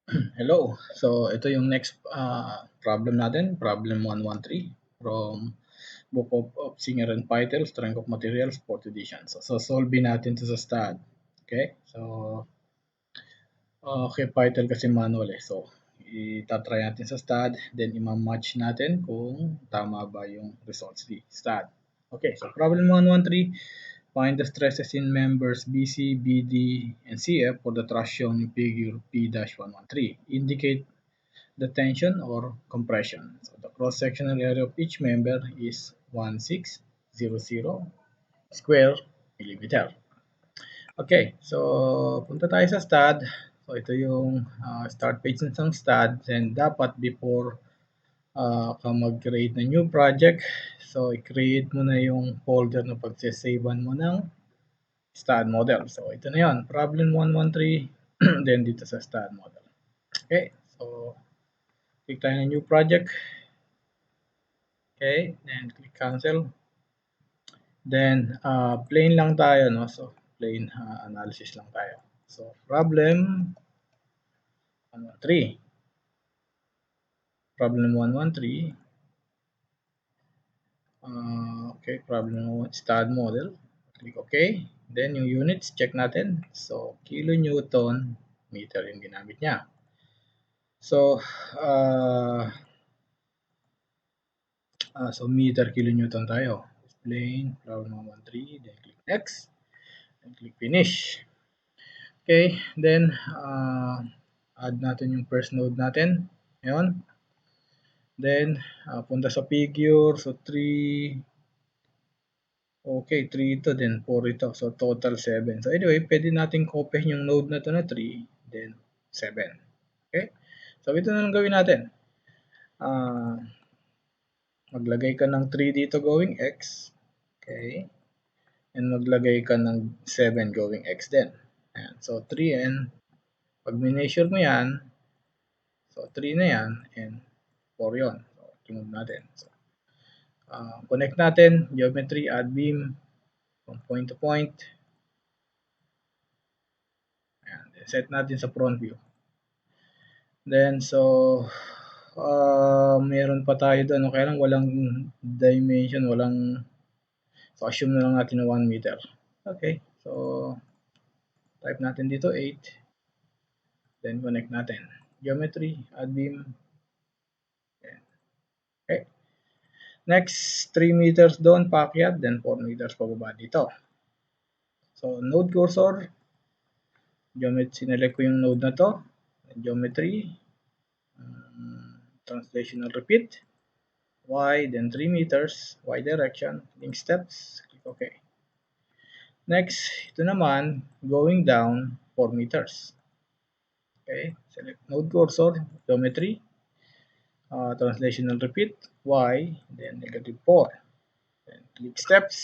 Hello. So, ito yung next problem natin, problem 113 from Book of Singer and Python, Strength of Materials, 4th edition. So solve natin to sa stud. Okay? So, okay, Python kasi manual eh. So, itatry natin sa stud, then ima-match natin kung tama ba yung results di stud. Okay, so problem 113, find the stresses in members BC, BD, and CF for the truss shown in figure P-113. Indicate the tension or compression. So the cross-sectional area of each member is 1600 square millimeter. Okay, so punta tayo sa stud. So ito yung start page ng stud, and dapat before ka mag-create ng new project, so i-create mo na yung folder na pagsasavean mo ng stud model. So ito na yun, problem 113, then dito sa stud model. Okay, so click tayo ng new project. Okay, then click cancel. Then plain lang tayo, no? So plain analysis lang tayo. So problem 113. Problem 113. Okay, problem 1 stud model. Click OK. Then yung units, check natin. So kilonewton meter yung ginamit niya. So so meter kilonewton tayo. Plain problem 113. Then click next. And click finish. Okay, then add natin yung first node natin. Ngayon. Then punta sa figure. So 3. Okay, 3 ito, then 4 ito. So total 7. So anyway, pwede natin copy yung node na to na 3, then 7. Okay? So ito na lang gawin natin. Maglagay ka ng 3 dito going x. Okay? And maglagay ka ng 7 going x din. Ayan. So 3 and pag measure mo yan, so 3 na yan and 4 yun. So remove natin. So, connect natin, geometry, add beam, from point to point. Ayan. Set natin sa front view. Then, so, meron pa tayo doon. Okay lang, walang dimension, so assume na lang natin na 1 meter. Okay, so, type natin dito 8. Then, connect natin. Geometry, add beam. Okay. Next, 3 meters doon, paakyat. Then, 4 meters pababa dito. So, node cursor. Geometry, sinelect ko yung node na to. Geometry. Translational repeat. Y, then 3 meters, Y direction, link steps, click OK. Next, ito naman, going down 4 meters. Okay, select node cursor, geometry, translational repeat, Y, then negative 4. Then click steps,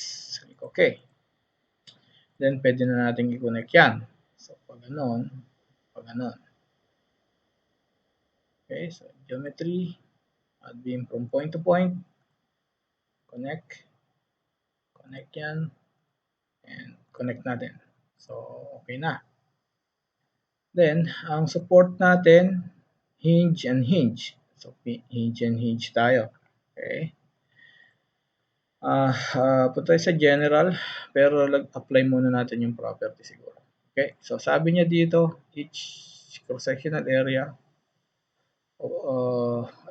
click OK. Then pwede na natin i-connect yan. So pag ganon, pag ganon. Okay, so geometry, add beam from point to point, connect yan, and connect natin. So, okay na. Then, ang support natin, hinge and hinge. So, hinge and hinge tayo. Okay. Punta sa general, pero apply muna natin yung property siguro. Okay. So, sabi niya dito, each cross-sectional area,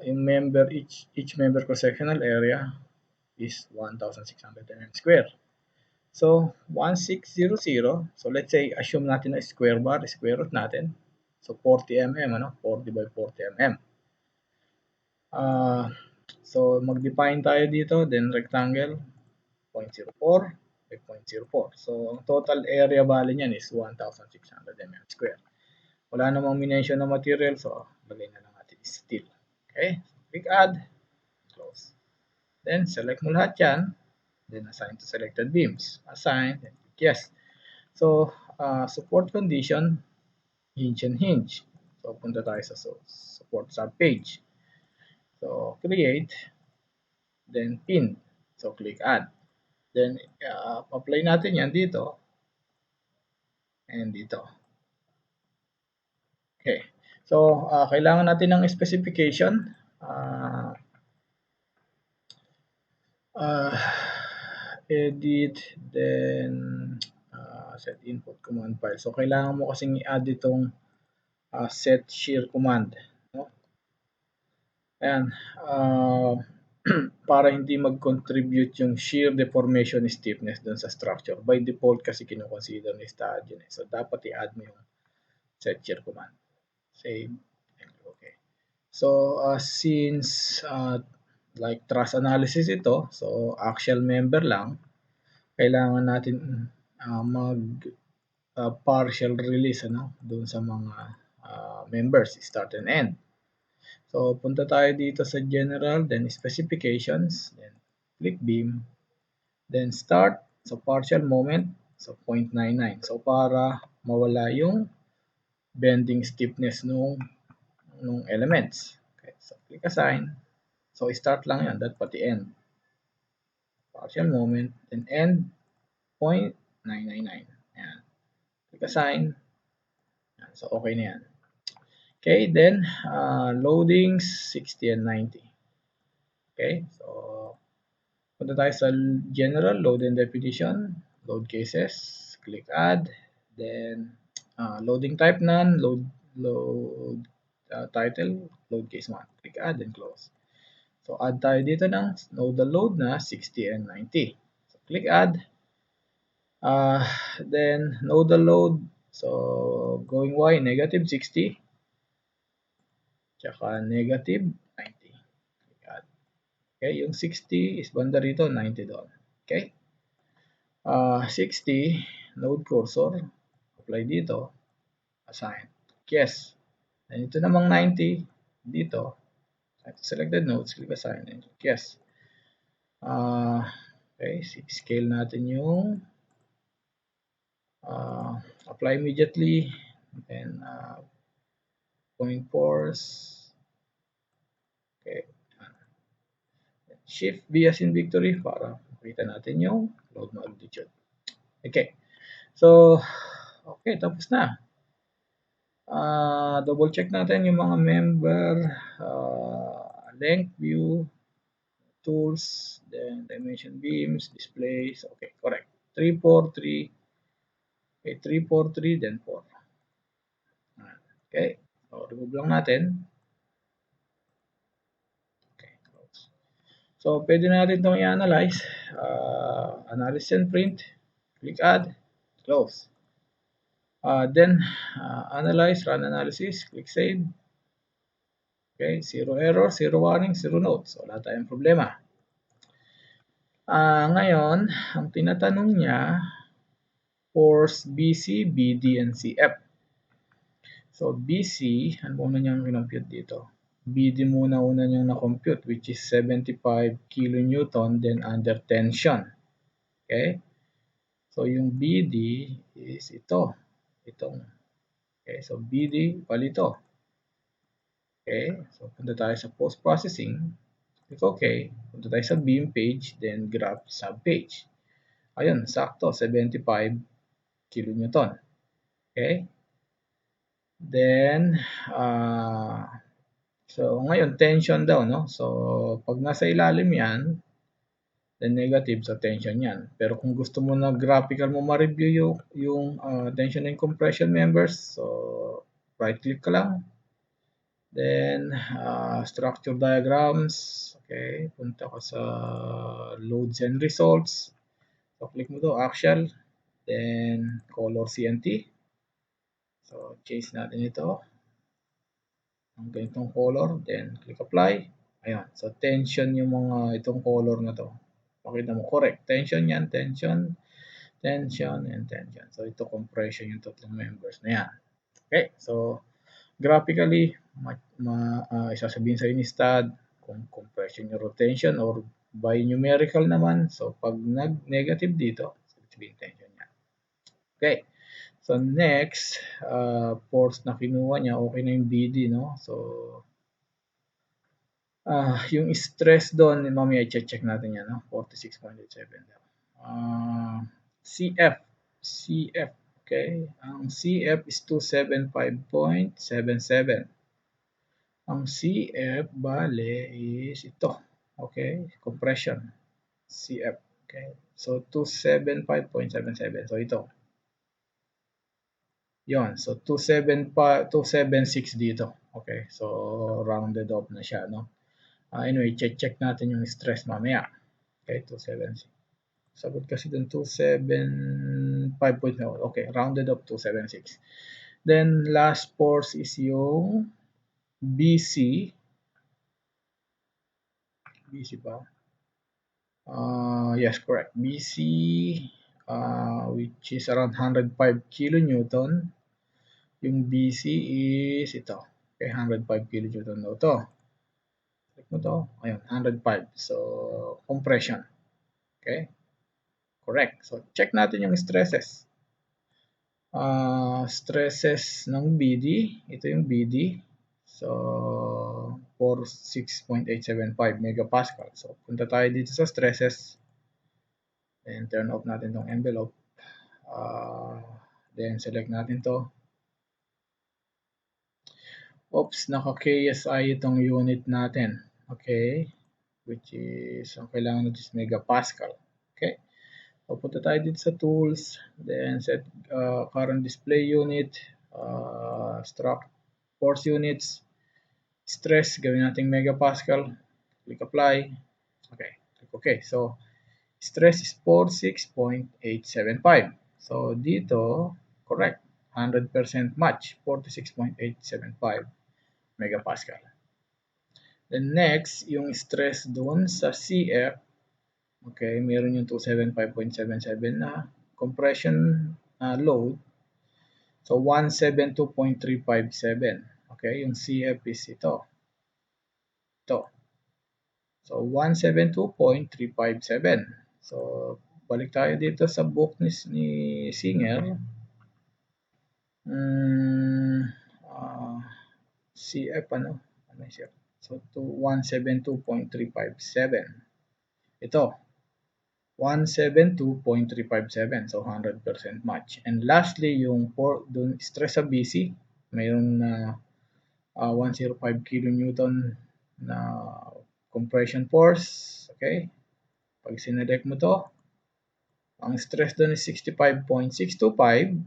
yung member, each member cross-sectional area is 1,600 mm square. So, 1600. So, let's say, assume natin na square bar, square root natin. So, 40 mm, ano? 40 by 40 mm. So, mag-define tayo dito, then rectangle, 0.04 by 0.04. So, ang total area value niyan is 1,600 mm square. Wala namang minention na material, so, lagay na lang natin is steel. Okay? Click add, close. Then, select mo lahat yan. Then, assign to selected beams. Assign, then click yes. So, support condition, hinge and hinge. So, punta tayo sa support subpage. So, create, then pin. So, click add. Then, apply natin yan dito and dito. Okay. So, kailangan natin ng specification. Edit, then set input command file. So, kailangan mo kasing i-add itong set shear command. No? Ayan. Para hindi mag-contribute yung shear deformation stiffness dun sa structure. By default kasi kinoconsider ni STAAD yun. So, dapat i-add mo yung set shear command. Save. Okay. So, since like truss analysis ito, so axial member lang, kailangan natin mag partial release doon sa mga members, start and end. So, punta tayo dito sa general, then specifications, then click beam, then start sa partial moment sa 0.99. So, para mawala yung bending stiffness nung elements. Okay, so click assign. So, start lang yan, that pati end. Partial moment, then end 0.999. Ayan. Click assign. Ayan. So, okay na yan. Okay, then loadings 60 and 90. Okay, so punta tayo sa general, load and definition, load cases, click add, then loading type none, load title, load case 1, click add and close. So add tayo dito ng nodal load na 60 and 90. So click add, then nodal load, so going Y, negative 60, tsaka negative 90. Click add. Okay, yung 60 is banda rito, 90 doon. Okay? 60, node cursor, apply dito, assign. Yes. And ito namang 90, dito, selected nodes, click assign, and yes. Okay, scale natin yung apply immediately, then point force, okay, shift V as in victory para makita natin yung load magnitude. Okay, so okay, tapos na. Double check natin yung mga member, length, view, tools, then dimension beams, displays. Okay, correct. 3, 4, 3. Okay, 3, 4, 3, then 4. Okay, so remove lang natin. Okay, close. So, pwede natin itong i-analyze. Analysis and print. Click add, close. Then, analyze, run analysis, click save. Okay, 0 error, 0 warning, 0 notes. Wala tayong problema. Ngayon, ang tinatanong niya, force BC, BD, and CF. So, BC, ano muna niyang kinompute dito? BD muna niyang na-compute, which is 75 kilonewton, then under tension. Okay? So, yung BD is ito. Itong. Okay, so BD, palito. Okay, so punta tayo sa post-processing. Click OK. Punta tayo sa beam page, then graph sub-page. Ayun, sakto, 75 kilonewton. Okay? Then, so ngayon, tension daw, no? So, pag nasa ilalim yan, then negative sa tension yan. Pero kung gusto mo na graphical mo ma-review yung tension and compression members, so, right-click ka lang. Then, structure diagrams. Okay, punta ka sa loads and results. So, click mo to, axial. Then, color CNT. So, change natin ito. Ang ganitong color. Then, click apply. Ayan. So, tension yung mga itong color na to. Makita mo, correct. Tension yan, tension, tension, and tension. So, ito compression yung tatlong members na yan. Okay. So, graphically, isasabihin sa ni STAAD kung compression yung rotation or by numerical naman. So, pag nag-negative dito, sabihin tension niya. Okay. So, next, force na kinuha niya, okay na yung BD, no? So, yung stress doon, mamaya i-check natin yan, no? 46.87. CF. CF. Okay. Ang CF is 275.77. Ang CF, bale, is ito. Okay, compression. CF. Okay, so 275.77. So ito. Yon, so 276 dito. Okay, so rounded off na siya, no? Anyway, check natin yung stress mamaya. Okay, 276. Sagot kasi dun 275.0. Okay, rounded up 276. Then last force is yung BC. BC ba? Yes, correct. BC, which is around 105 kilonewton. Yung BC is ito. Okay, 105 kilonewton daw to. Click mo to. Ayun, 105. So, compression. Okay? Correct. So, check natin yung stresses. Stresses ng BD. Ito yung BD. So, 46.875 megapascal. So, punta tayo dito sa stresses. Then, turn off natin tong envelope. Then, select natin to. Oops, naka-KSI itong unit natin. Okay? Which is, ang kailangan natin is megapascal. Okay? So, punta tayo dito sa tools. Then, set current display unit. Struct force units. Stress, gawin natin megapascal. Click apply. Okay. Click okay. So, stress is 46.875. So, dito, correct. 100% match. 46.875 megapascal. Then next, yung stress doon sa CF, okay, meron yung 275.77 na compression load. So, 172.357. Okay, yung CF is ito. Ito. So, 172.357. So, balik tayo dito sa book ni Singer. CF, ano? Ano yung CF? So, 172.357. Ito. 172.357. So, 100% match. And lastly, yung dun stress sa BC, mayroon na 105 kilonewton na compression force. Okay? Pag sinelect mo to, ang stress dun is 65.625.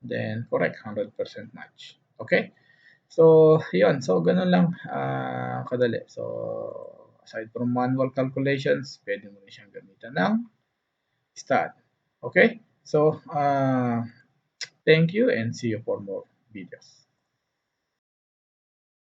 Then, correct, 100% match. Okay? So, yun. So, ganun lang kadali. So, aside from manual calculations, pwede mo rin siyang gamitan ng stat. Okay? So, thank you and see you for more videos.